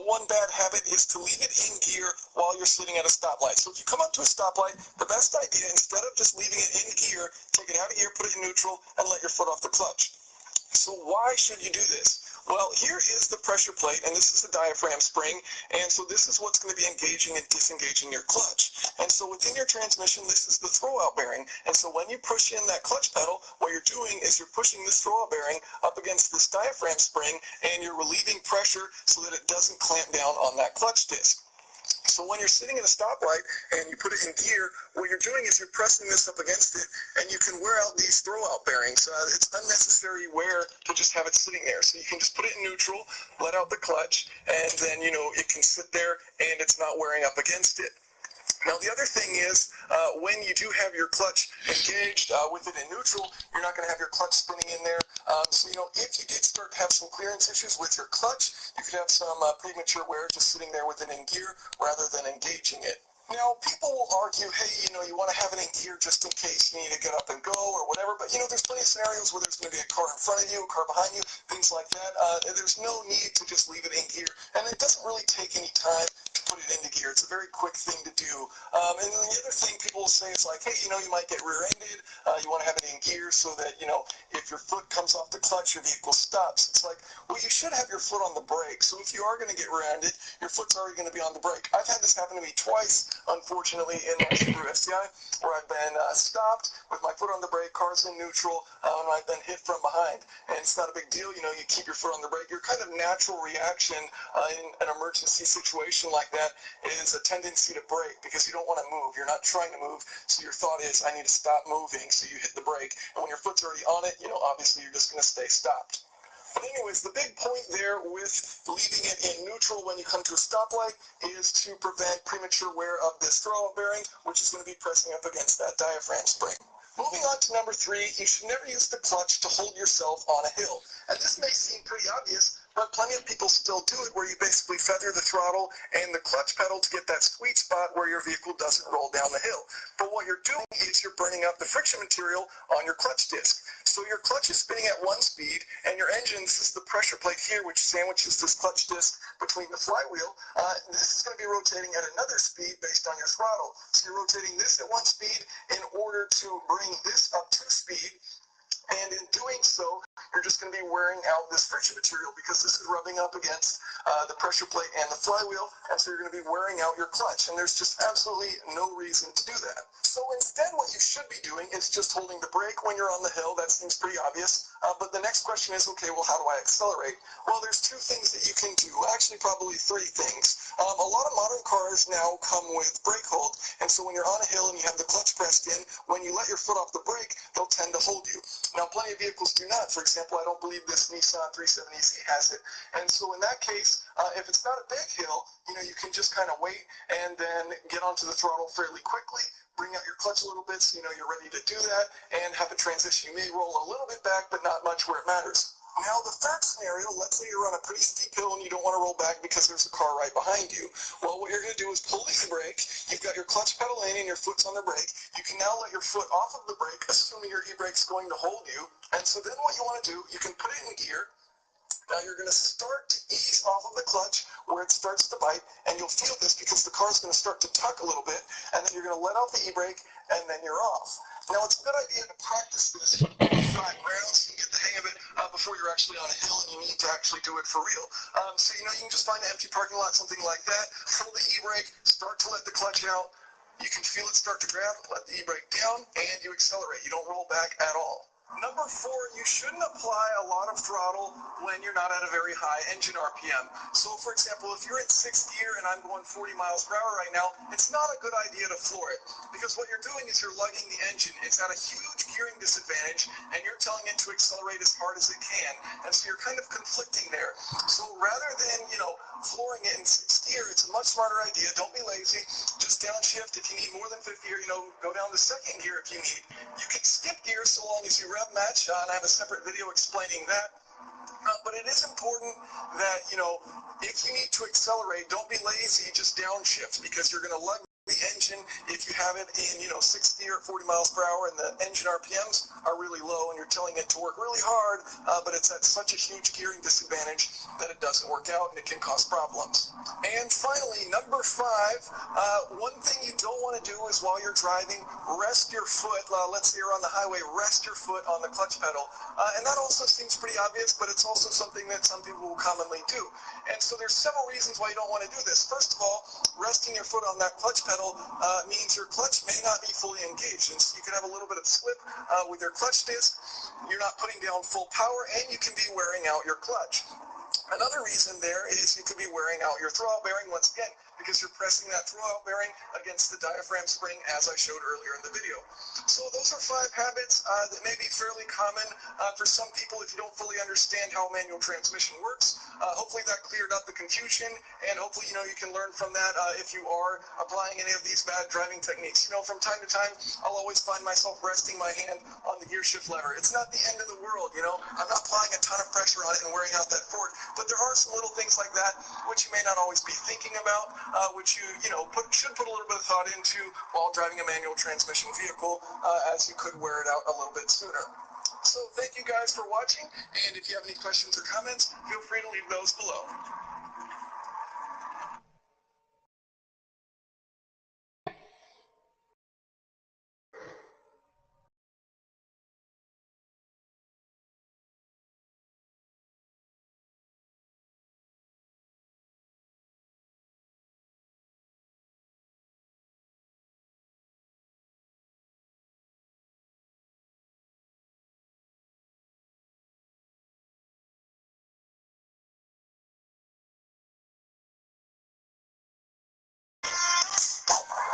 one bad habit is to leave it in gear while you're sitting at a stoplight. So if you come up to a stoplight, the best idea, instead of just leaving it in gear, take it out of gear, put it in neutral, and let your foot off the clutch. So why should you do this? Well, here is the pressure plate, and this is the diaphragm spring, and so this is what's going to be engaging and disengaging your clutch. And so within your transmission, this is the throwout bearing, and so when you push in that clutch pedal, what you're doing is you're pushing this throwout bearing up against this diaphragm spring, and you're relieving pressure so that it doesn't clamp down on that clutch disc. So when you're sitting at a stoplight and you put it in gear, what you're doing is you're pressing this up against it, and you can wear out these throwout bearings. It's unnecessary wear to just have it sitting there. So you can just put it in neutral, let out the clutch, and then, it can sit there and it's not wearing up against it. Now, the other thing is, when you do have your clutch engaged with it in neutral, you're not going to have your clutch spinning in there. So, if you did start to have some clearance issues with your clutch, you could have some premature wear just sitting there with it in gear rather than engaging it. Now, people will argue, hey, you want to have it in gear just in case you need to get up and go or whatever, but, there's plenty of scenarios where there's going to be a car in front of you, a car behind you, things like that. There's no need to just leave it in gear, and it doesn't really take any time to put it into gear. It's a very quick thing to do. And then the other thing people will say is like, hey, you might get rear-ended. You want to have it in gear so that, if your foot comes off the clutch, your vehicle stops. It's like, well, you should have your foot on the brake. So if you are going to get rear-ended, your foot's already going to be on the brake. I've had this happen to me twice, unfortunately, in my Subaru STI, where I've been stopped with my foot on the brake, car's in neutral, and I've been hit from behind. And it's not a big deal, you keep your foot on the brake. Your kind of natural reaction in an emergency situation like that is a tendency to brake because you don't want to move. You're not trying to move, so your thought is, I need to stop moving, so you hit the brake. And when your foot's already on it, obviously you're just going to stay stopped. But anyways, the big point there with leaving it in neutral when you come to a stoplight is to prevent premature wear of this throwout bearing, which is going to be pressing up against that diaphragm spring. Moving on to number 3, you should never use the clutch to hold yourself on a hill. And this may seem pretty obvious, but plenty of people still do it, where you basically feather the throttle and the clutch pedal to get that sweet spot where your vehicle doesn't roll down the hill. But what you're doing is you're burning up the friction material on your clutch disc. So your clutch is spinning at one speed, and your engine, this is the pressure plate here, which sandwiches this clutch disc between the flywheel, this is going to be rotating at another speed based on your throttle. So you're rotating this at one speed in order to bring this up to speed. And in doing so, you're just going to be wearing out this friction material because this is rubbing up against the pressure plate and the flywheel, and so you're going to be wearing out your clutch, and there's just absolutely no reason to do that. So instead, what you should be doing is just holding the brake when you're on the hill. That seems pretty obvious, but the next question is, okay, well, how do I accelerate? Well, there's 2 things that you can do, actually probably 3 things. A lot of modern cars now come with brake hold, and so when you're on a hill and you have the clutch pressed in, when you let your foot off the brake, they'll tend to hold you. Now, plenty of vehicles do not. For example, I don't believe this Nissan 370Z has it. And so in that case, if it's not a big hill, you can just kind of wait and then get onto the throttle fairly quickly, bring out your clutch a little bit so you're ready to do that, and have a transition. You may roll a little bit back, but not much where it matters. Now, the third scenario, let's say you're on a pretty steep hill and you don't want to roll back because there's a car right behind you. Well, what you're going to do is pull the e-brake. You've got your clutch pedal in and your foot's on the brake. You can now let your foot off of the brake, assuming your e-brake's going to hold you. And so then what you want to do, you can put it in gear. Now you're going to start to ease off of the clutch where it starts to bite, and you'll feel this because the car's going to start to tuck a little bit, and then you're going to let off the e-brake, and then you're off. Now, it's a good idea to practice this on flat ground so you get the hang of it before you're actually on a hill and you need to actually do it for real. So, you can just find an empty parking lot, something like that, pull the e-brake, start to let the clutch out. You can feel it start to grab, let the e-brake down, and you accelerate. You don't roll back at all. Number 4, you shouldn't apply a lot of throttle when you're not at a very high engine RPM. So, for example, if you're in 6th gear and I'm going 40 miles per hour right now, it's not a good idea to floor it because what you're doing is you're lugging the engine. It's at a huge gearing disadvantage, and you're telling it to accelerate as hard as it can, and so you're kind of conflicting there. So rather than, flooring it in 6th gear, it's a much smarter idea. Don't be lazy. Just downshift. If you need more than 5th gear, go down to 2nd gear if you need. You can skip gear so long as you rev match, and I have a separate video explaining that. But it is important that, if you need to accelerate, don't be lazy, just downshift, because you're going to lug the engine, if you have it in, 60 or 40 miles per hour and the engine RPMs are really low and you're telling it to work really hard, but it's at such a huge gearing disadvantage that it doesn't work out and it can cause problems. And finally, number 5, one thing you don't want to do is while you're driving, rest your foot. Let's say you're on the highway, rest your foot on the clutch pedal. And that also seems pretty obvious, but it's also something that some people will commonly do. And so there's several reasons why you don't want to do this. First of all, resting your foot on that clutch pedal means your clutch may not be fully engaged. And so you can have a little bit of slip with your clutch disc. You're not putting down full power, and you can be wearing out your clutch. Another reason there is you could be wearing out your throwout bearing once again because you're pressing that throwout bearing against the diaphragm spring as I showed earlier in the video. So those are 5 habits that may be fairly common for some people if you don't fully understand how manual transmission works. Hopefully that cleared up the confusion, and hopefully you can learn from that if you are applying any of these bad driving techniques. From time to time I'll always find myself resting my hand on the gear shift lever. It's not the end of the world, I'm not applying a ton of pressure on it and wearing out that fork, but there are some little things like that which you may not always be thinking about, which you should put a little bit of thought into while driving a manual transmission vehicle, as you could wear it out a little bit sooner. So thank you guys for watching, and if you have any questions or comments, feel free to leave those below.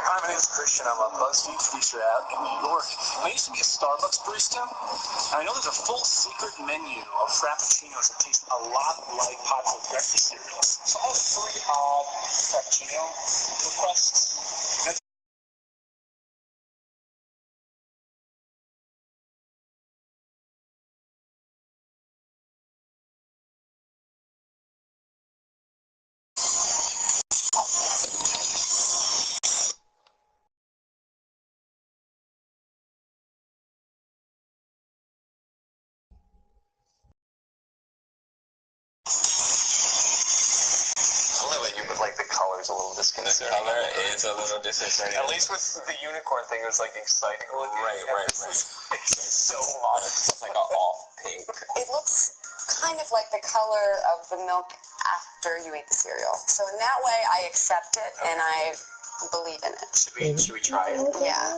Hi, my name is Christian. I'm a BuzzFeed producer out in New York. I used to be a Starbucks barista, and I know there's a full secret menu of frappuccinos that taste a lot like popular breakfast cereals. So I have 3 odd frappuccino requests. The color's a little disconcerting. The color is a little disconcerting. At least with the unicorn thing, it was exciting looking. Right. It's so modest. It's like an off pink. It looks kind of like the color of the milk after you eat the cereal. So in that way, I accept it and I believe in it. Should we try it? Yeah.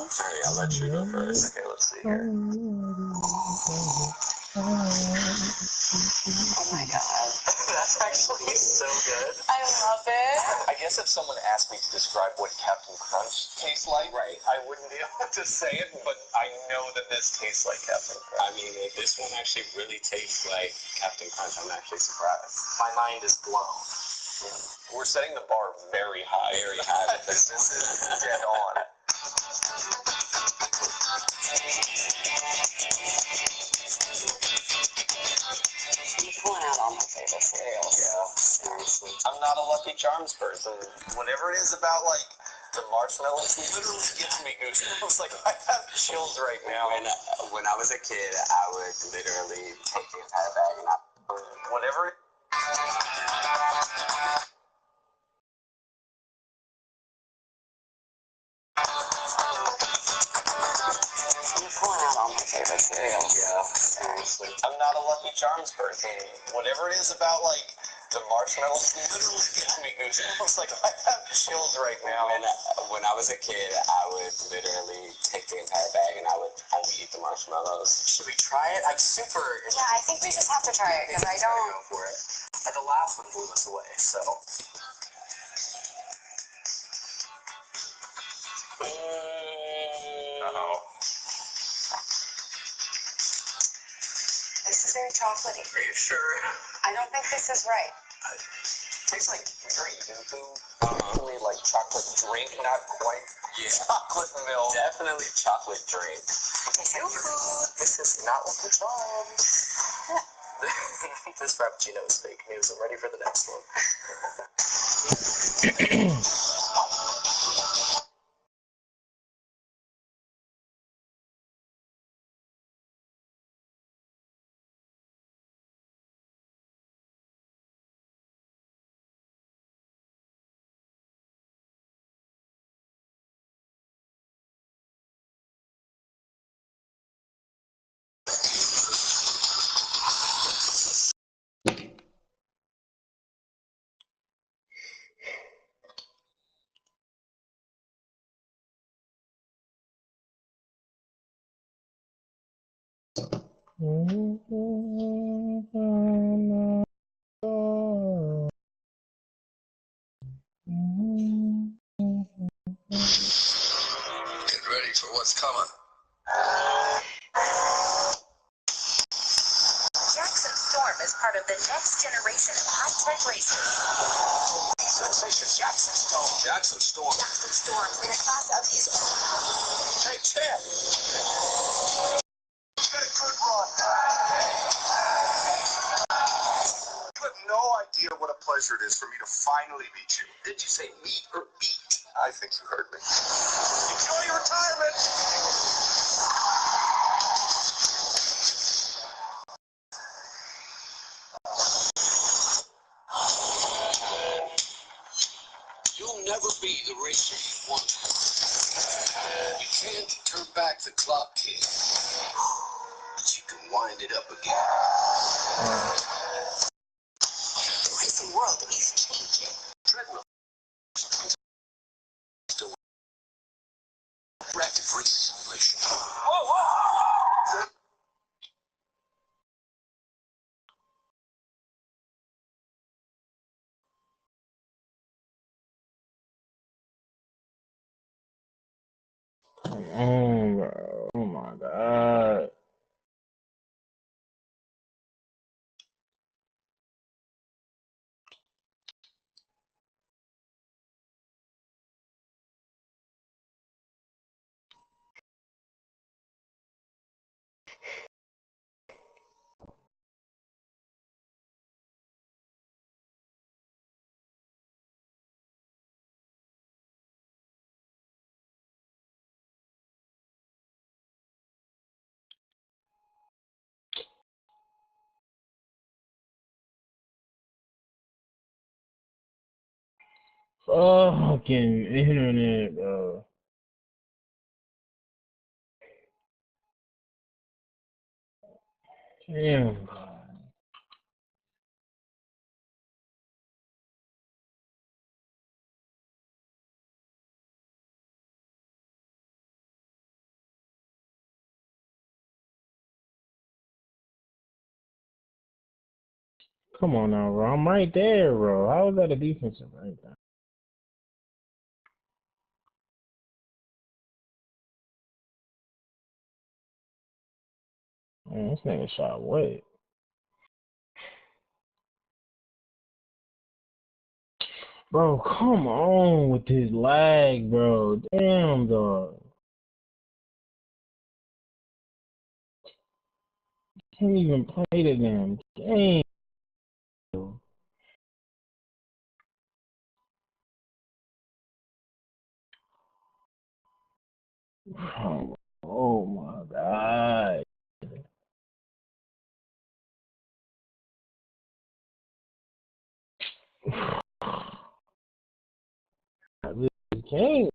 Sorry, I'll let you go first. Okay, let's see here. Oh my god. That's actually so good. I love it. I guess if someone asked me to describe what Captain Crunch tastes like, I wouldn't be able to say it, but I know that this tastes like Captain Crunch. I mean, if this one actually really tastes like Captain Crunch, I'm actually surprised. My mind is blown. We're setting the bar very high. Very high. This is dead on. You're pulling out all my favorite cereals. Yeah, seriously. I'm not a Lucky Charms person. Whatever it is about, the marshmallows literally gives me goosebumps. I have chills right now. When I was a kid, I would literally take the entire bag and whatever. You're pulling out all my favorite cereals. Yeah, seriously. I'm not a Lucky Charms person. Whatever it is about, the marshmallows literally gives me goosebumps. I have chills right now. When I was a kid, I would literally take the entire bag and I would only eat the marshmallows. Should we try it? I'm super. Yeah, I think we just have to try it because I don't. Go for it. And the last one blew us away, so. Uh-oh. This is very chocolatey. Are you sure? I don't think this is right. It tastes like very definitely like chocolate drink, not quite chocolate milk. Definitely chocolate drink. This is not Lucky Charms. This frappuccino is fake news. I'm ready for the next one. Get ready for what's coming. Jackson Storm is part of the next generation of high-tech racers. Sensation. Jackson Storm. Jackson Storm. Jackson Storm in a class of his own. Hey, Ted. Get a good run. You have no idea what a pleasure it is for me to finally meet you. Did you say meet or beat? I think you heard me. Enjoy your retirement. You'll never be the racer you want to. You can't turn back the clock, kid. But you can wind it up again. The racing world is changing. Treadmill. Still active race simulation. Whoa, whoa. Come on, bro. Oh my God. Fucking internet, bro. Damn. Come on now, bro. I'm right there, bro. How is that a defensive right there? Man, this nigga shot wet. Bro, come on with this lag, bro. Damn, dog. Can't even play the damn game. Bro, oh my God. This game.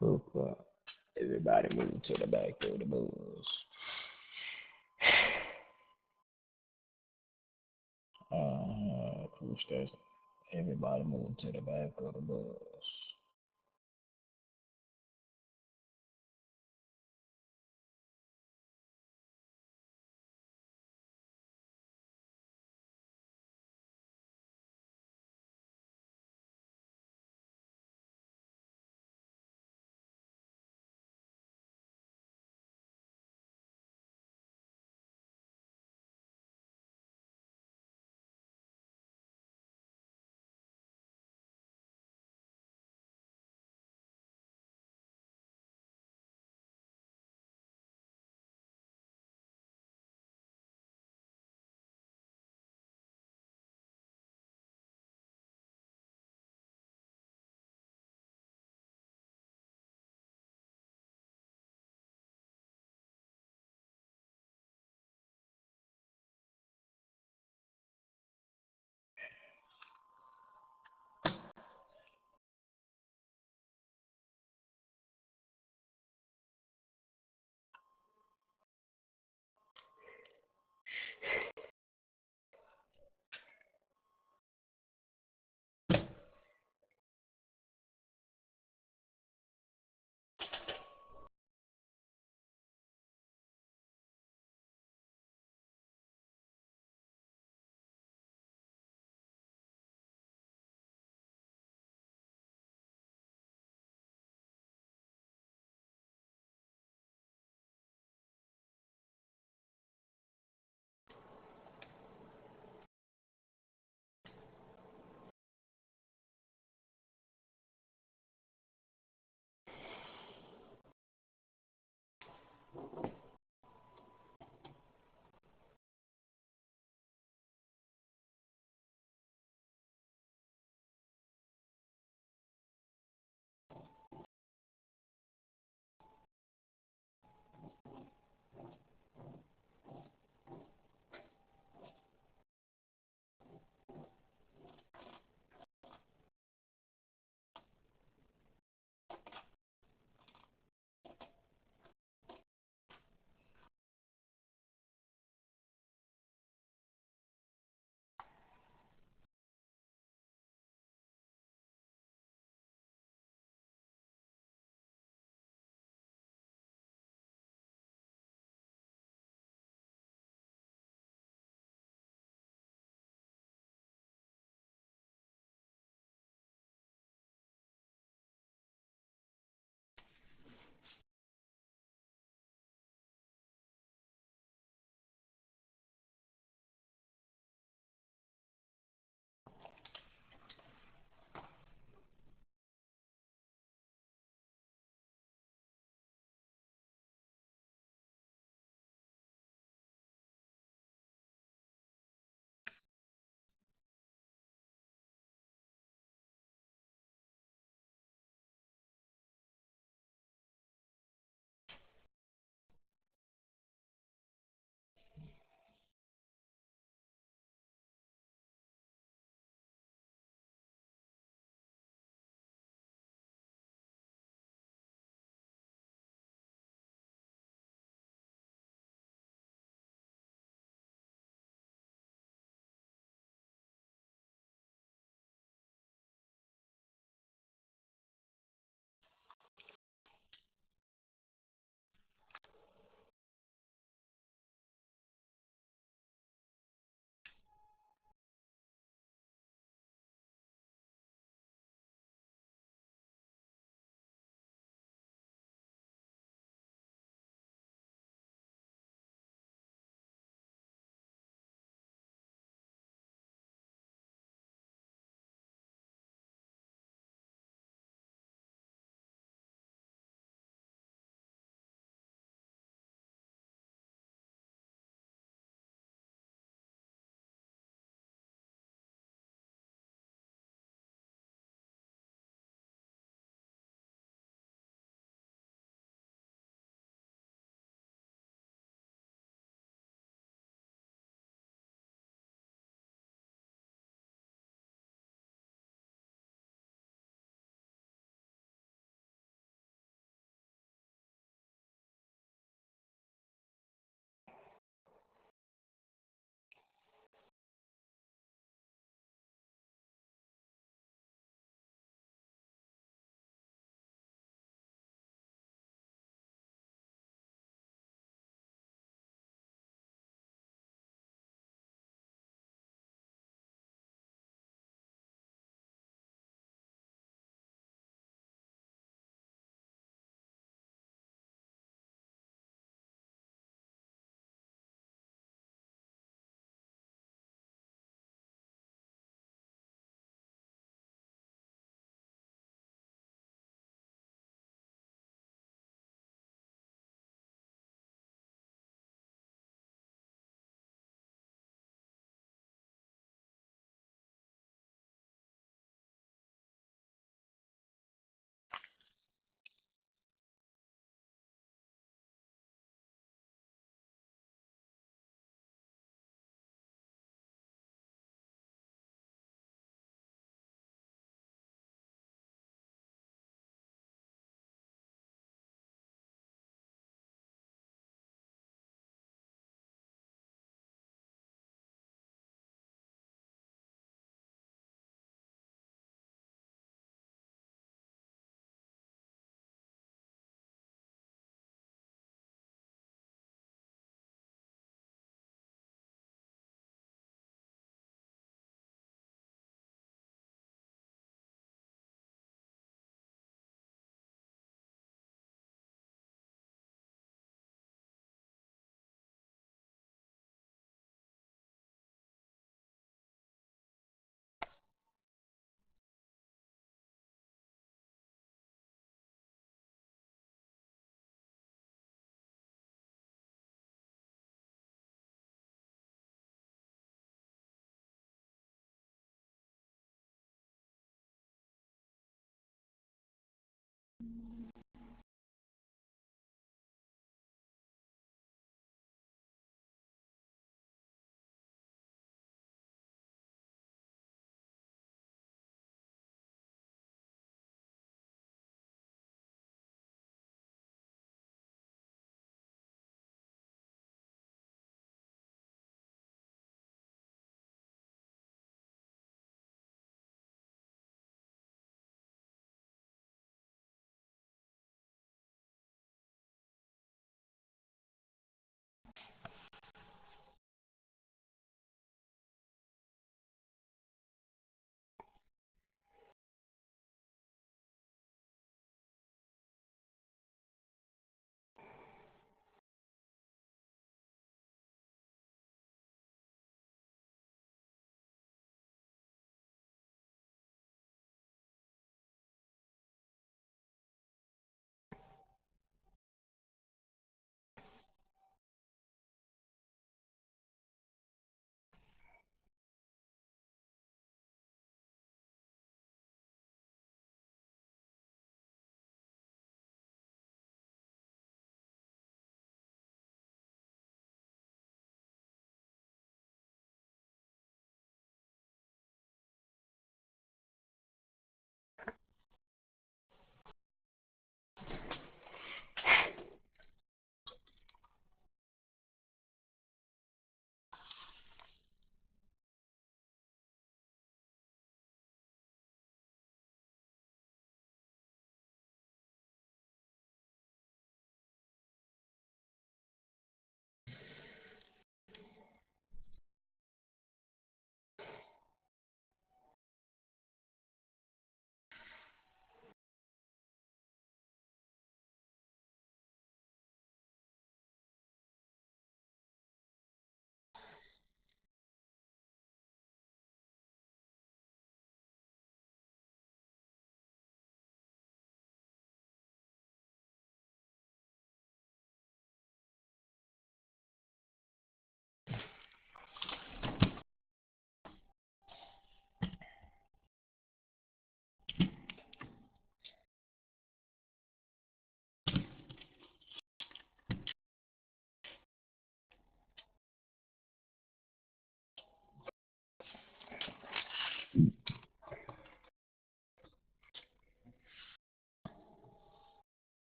Cooper. Everybody move to the back of the bus. Crew station. Everybody move to the back of the bus.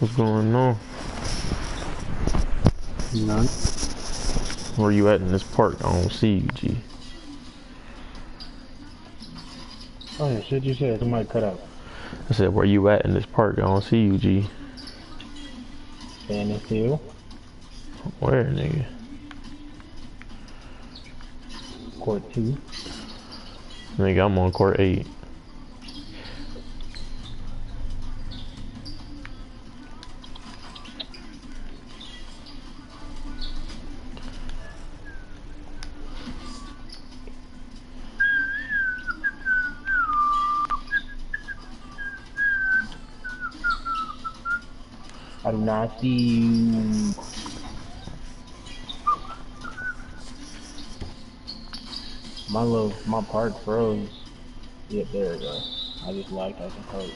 What's going on? None. Where you at in this park? I don't see you, G. Oh yeah, shit you said. Somebody cut out. I said, where you at in this park? I don't see you, G. Standing still. Where, nigga? Court 2. Nigga, I'm on court 8. I do not see you. My part froze. Yep, there we go. I just locked out the code.